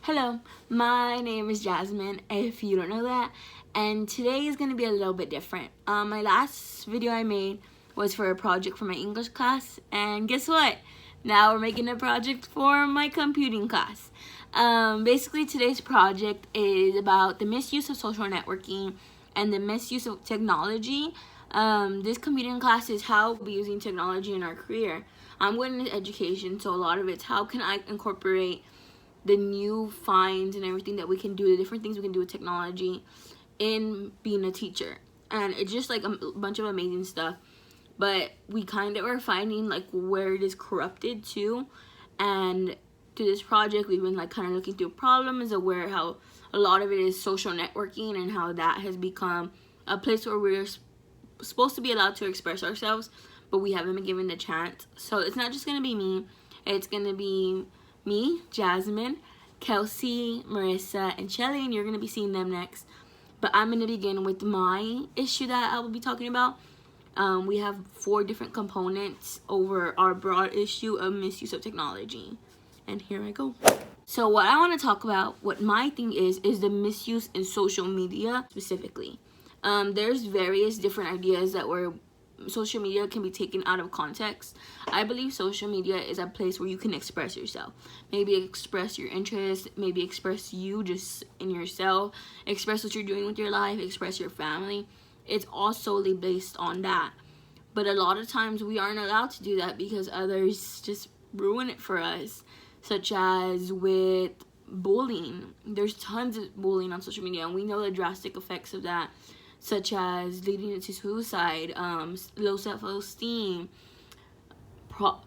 Hello, my name is Jasmine, if you don't know that, and today is going to be a little bit different. My last video I made was for a project for my English class, and guess what? Now we're making a project for my computing class. Basically, today's project is about the misuse of social networking and the misuse of technology. This computing class is how we'll be using technology in our career. I'm going into education, so a lot of it's how can I incorporate the new finds and everything that we can do, the different things we can do with technology in being a teacher. And it's just like a bunch of amazing stuff. But we kind of are finding like where it is corrupted to. And to this project, we've been like kind of looking through problems of where how a lot of it is social networking and how that has become a place where we're supposed to be allowed to express ourselves, but we haven't been given the chance. So it's not just going to be me. It's going to be me, Jasmine, Kelsey, Marissa, and Shelly, and you're going to be seeing them next. But I'm going to begin with my issue that I will be talking about. We have 4 different components over our broad issue of misuse of technology. And here I go. So what I want to talk about, what my thing is the misuse in social media specifically. There's various different ideas that were social media can be taken out of context. I believe social media is a place where you can express yourself. Maybe express your interests, maybe express you just in yourself, express what you're doing with your life, express your family. It's all solely based on that. But a lot of times we aren't allowed to do that because others just ruin it for us, such as with bullying. There's tons of bullying on social media, and we know the drastic effects of that, such as leading to suicide, low self-esteem,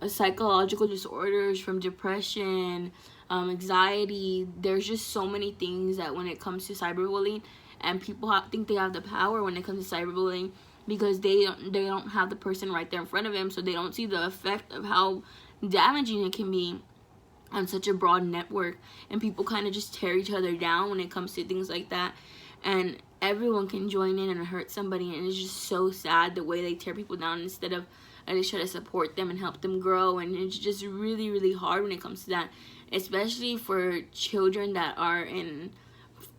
psychological disorders from depression, anxiety. There's just so many things that when it comes to cyberbullying, and people think they have the power when it comes to cyberbullying because they don't have the person right there in front of them, so they don't see the effect of how damaging it can be on such a broad network, and people kind of just tear each other down when it comes to things like that. And everyone can join in and hurt somebody, and it's just so sad the way they tear people down instead of at least try to support them and help them grow. And it's just really, really hard when it comes to that, especially for children that are in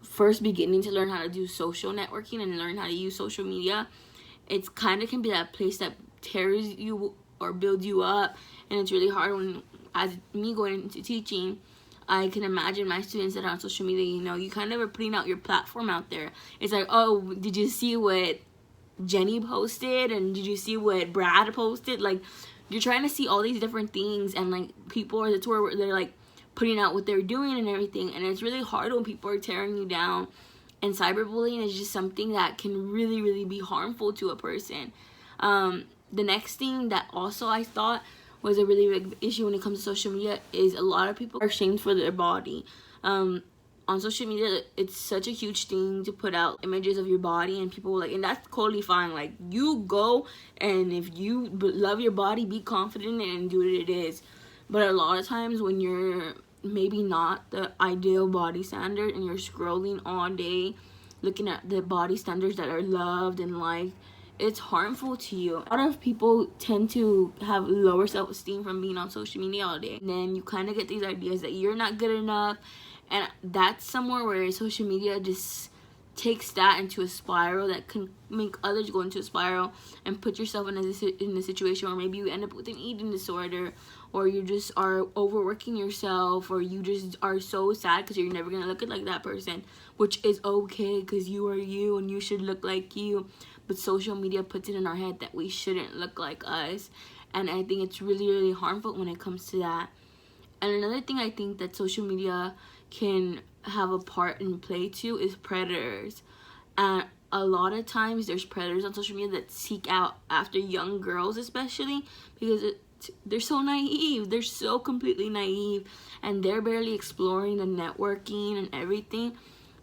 first beginning to learn how to do social networking and learn how to use social media. It's kind of can be that place that tears you or builds you up, and it's really hard when, as me going into teaching, I can imagine my students that are on social media, you know, you kind of are putting out your platform out there. It's like, oh, did you see what Jenny posted? And did you see what Brad posted? Like, you're trying to see all these different things, and like people are the tour where they're like putting out what they're doing and everything. And it's really hard when people are tearing you down. And cyberbullying is just something that can really, really be harmful to a person. The next thing that also I thought was a really big issue when it comes to social media is a lot of people are shamed for their body. On social media, it's such a huge thing to put out images of your body, and people like, and that's totally fine. Like, you go, and if you love your body, be confident and do what it is. But a lot of times when you're maybe not the ideal body standard and you're scrolling all day looking at the body standards that are loved and liked, it's harmful to you. A lot of people tend to have lower self-esteem from being on social media all day. And then you kind of get these ideas that you're not good enough. And that's somewhere where social media just takes that into a spiral that can make others go into a spiral and put yourself in a situation where maybe you end up with an eating disorder, or you just are overworking yourself, or you just are so sad because you're never going to look like that person, which is okay because you are you and you should look like you. But social media puts it in our head that we shouldn't look like us, and I think it's really, really harmful when it comes to that. And another thing I think that social media can have a part in play too is predators. And a lot of times there's predators on social media that seek out after young girls, especially because they're so naive. They're so completely naive, and they're barely exploring the networking and everything,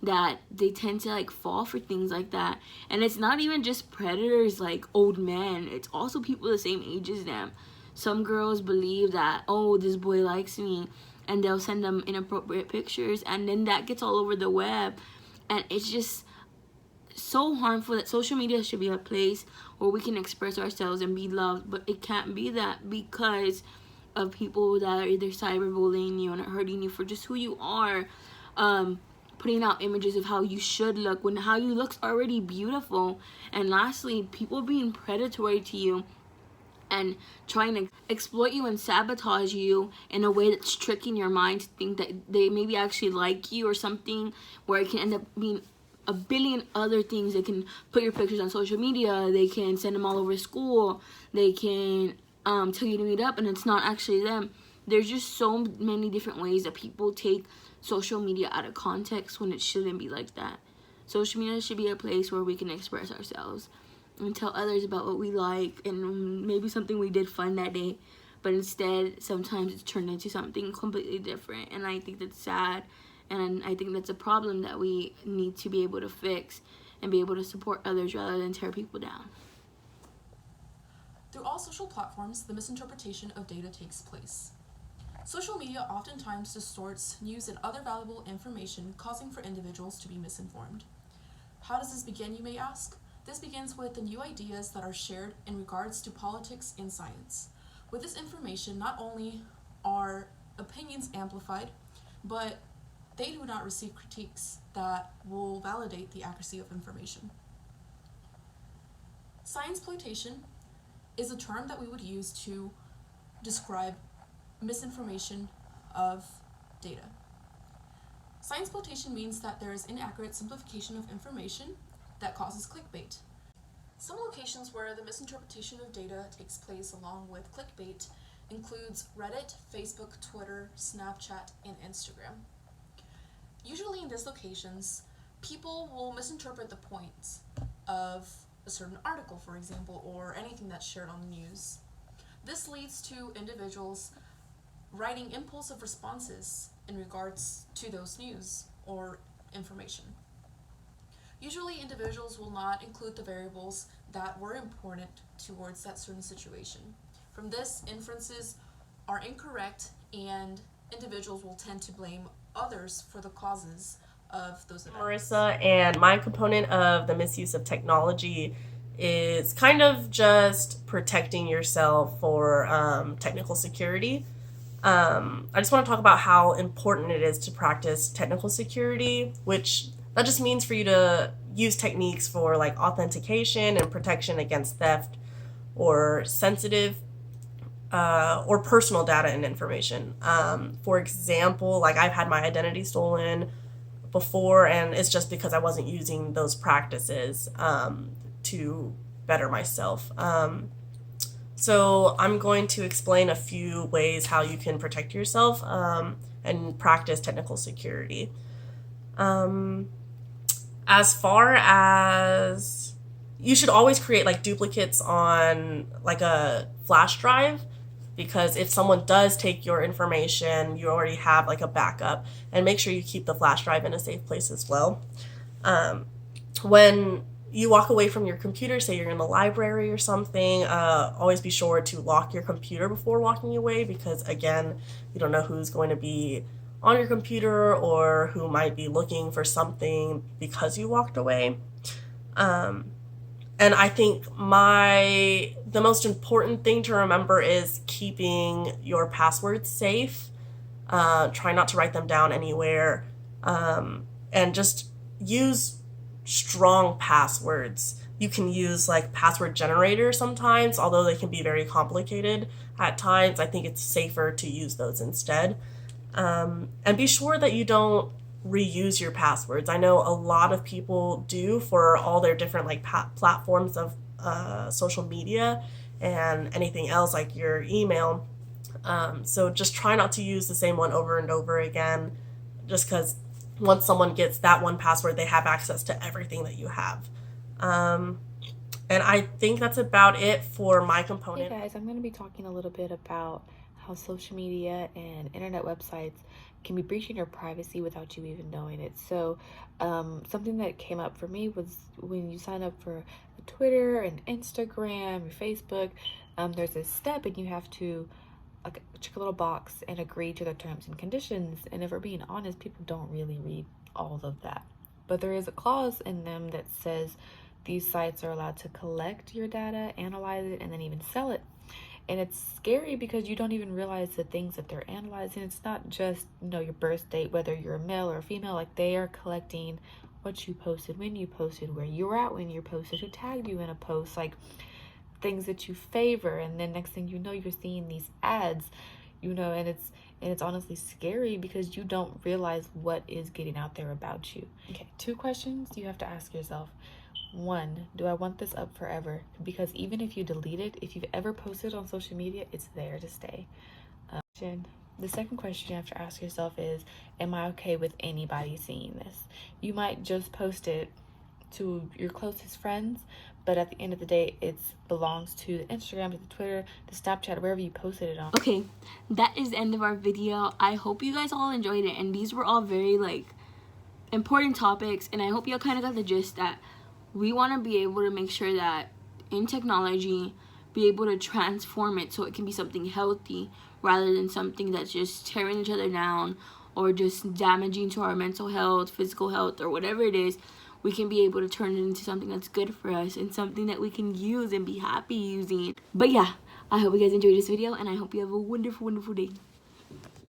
that they tend to like fall for things like that. And it's not even just predators like old men, it's also people the same age as them. Some girls believe that, oh, this boy likes me, and they'll send them inappropriate pictures, and then that gets all over the web. And it's just so harmful that social media should be a place where we can express ourselves and be loved, but it can't be that because of people that are either cyberbullying you and hurting you for just who you are. putting out images of how you should look when how you look's already beautiful. And lastly, people being predatory to you and trying to exploit you and sabotage you in a way that's tricking your mind to think that they maybe actually like you or something, where it can end up being a billion other things. They can put your pictures on social media, they can send them all over school, they can tell you to meet up and it's not actually them. There's just so many different ways that people take social media out of context when it shouldn't be like that. Social media should be a place where we can express ourselves and tell others about what we like and maybe something we did fun that day, but instead sometimes it's turned into something completely different, and I think that's sad, and I think that's a problem that we need to be able to fix and be able to support others rather than tear people down. Through all social platforms, the misinterpretation of data takes place. Social media oftentimes distorts news and other valuable information, causing for individuals to be misinformed. How does this begin, you may ask? This begins with the new ideas that are shared in regards to politics and science. With this information, not only are opinions amplified, but they do not receive critiques that will validate the accuracy of information. Science-ploitation is a term that we would use to describe misinformation of data. Science-ploitation means that there is inaccurate simplification of information that causes clickbait. Some locations where the misinterpretation of data takes place along with clickbait includes Reddit, Facebook, Twitter, Snapchat, and Instagram. Usually in these locations, people will misinterpret the points of a certain article, for example, or anything that's shared on the news. This leads to individuals writing impulsive responses in regards to those news or information. Usually individuals will not include the variables that were important towards that certain situation. From this, inferences are incorrect and individuals will tend to blame others for the causes of those events. Marissa, and my component of the misuse of technology is kind of just protecting yourself for technical security. I just want to talk about how important it is to practice technical security, which that just means for you to use techniques for like authentication and protection against theft or sensitive or personal data and information. For example, like I've had my identity stolen before, and it's just because I wasn't using those practices to better myself. So I'm going to explain a few ways how you can protect yourself and practice technical security. As far as you should always create like duplicates on like a flash drive, because if someone does take your information, you already have like a backup, and make sure you keep the flash drive in a safe place as well. When you walk away from your computer, say you're in the library or something, always be sure to lock your computer before walking away, because again, you don't know who's going to be on your computer or who might be looking for something because you walked away. And I think the most important thing to remember is keeping your passwords safe. Try not to write them down anywhere, and just use strong passwords. You can use like password generators sometimes, although they can be very complicated at times. I think it's safer to use those instead. And be sure that you don't reuse your passwords. I know a lot of people do for all their different like platforms of social media and anything else like your email. So just try not to use the same one over and over again, just because once someone gets that one password, they have access to everything that you have. And I think that's about it for my component. Hey guys, I'm going to be talking a little bit about how social media and internet websites can be breaching your privacy without you even knowing it. So something that came up for me was when you sign up for Twitter and Instagram or Facebook, there's this step and you have to check a little box and agree to the terms and conditions. And if we're being honest, people don't really read all of that. But there is a clause in them that says these sites are allowed to collect your data, analyze it, and then even sell it. And it's scary because you don't even realize the things that they're analyzing. It's not just, your birth date, whether you're a male or a female. Like, they are collecting what you posted, when you posted, where you were at when you posted, who tagged you in a post, like things that you favor. And then next thing you know, you're seeing these ads, and it's honestly scary because you don't realize what is getting out there about you. Okay, 2 questions you have to ask yourself. 1, do I want this up forever? Because even if you delete it, if you've ever posted on social media, it's there to stay. The second question you have to ask yourself is, am I okay with anybody seeing this? You might just post it to your closest friends, but at the end of the day, it belongs to the Instagram, to the Twitter, the Snapchat, wherever you posted it on. Okay, that is the end of our video. I hope you guys all enjoyed it, and these were all very important topics, and I hope y'all kind of got the gist that we want to be able to make sure that in technology, be able to transform it so it can be something healthy rather than something that's just tearing each other down or just damaging to our mental health, physical health, or whatever it is. We can be able to turn it into something that's good for us and something that we can use and be happy using. But yeah, I hope you guys enjoyed this video, and I hope you have a wonderful, wonderful day.